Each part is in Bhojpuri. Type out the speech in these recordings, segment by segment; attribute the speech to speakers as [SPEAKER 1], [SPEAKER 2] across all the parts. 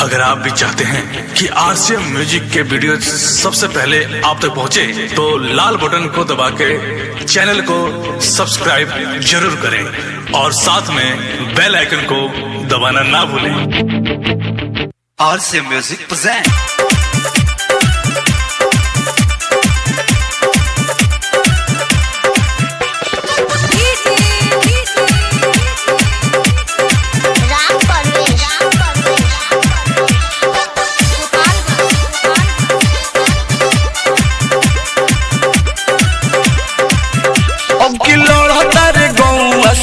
[SPEAKER 1] अगर आप भी चाहते हैं कि आरसीएम म्यूजिक के वीडियो सबसे पहले आप तक पहुंचे, तो लाल बटन को दबा के चैनल को सब्सक्राइब जरूर करें और साथ में बेल आइकन को दबाना ना भूलें।
[SPEAKER 2] आरसीएम म्यूजिक प्रेजेंट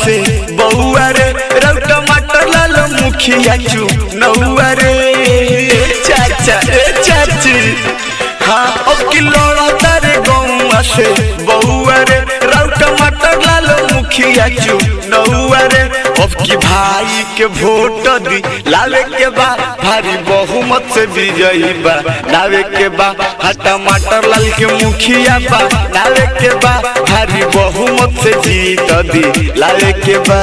[SPEAKER 3] से बहुआ रे रौ टमाटर लाल मुखिया चू नौआ रे चाचा चाची हाँ अब की लड़ता रे गौआ से बहुआ रे रौ टमाटर लाल मुखिया चू नौआ रे अब की भाई के वोट दी लावे के बा भारी बहुमत से विजयी बा लावे के बा हाँ टमाटर लाल के मुखिया बा लावे के बा भारी बहुमत से जीत दी लावे के बा।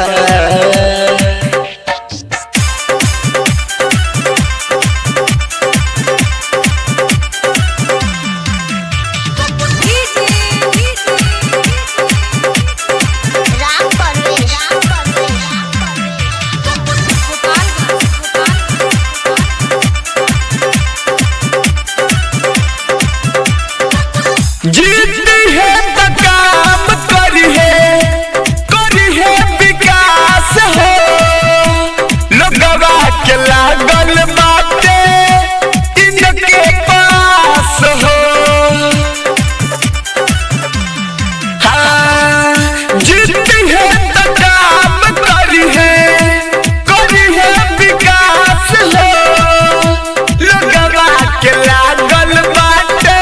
[SPEAKER 3] जीती है तो काम करी है विकास हो लोगवा के लागल बाटे इनके पास हो हाँ जीती है तो काम करी है विकास हो लोगवा के लागल बाटे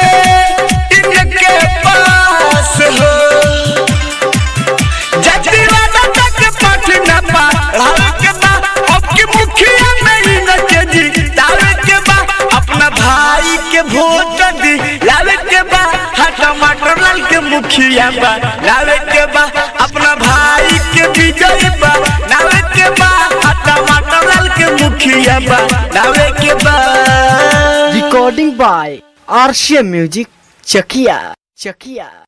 [SPEAKER 3] अपना भाई के वोट दी लावे के बा हाँ टमाटर लाल के मुखिया बा लावे के बा अपना भाई के विजय बा लावे के बा हाँ टमाटर लाल के मुखिया बा लावे के बा।
[SPEAKER 4] Recording by RCM music Chakiya.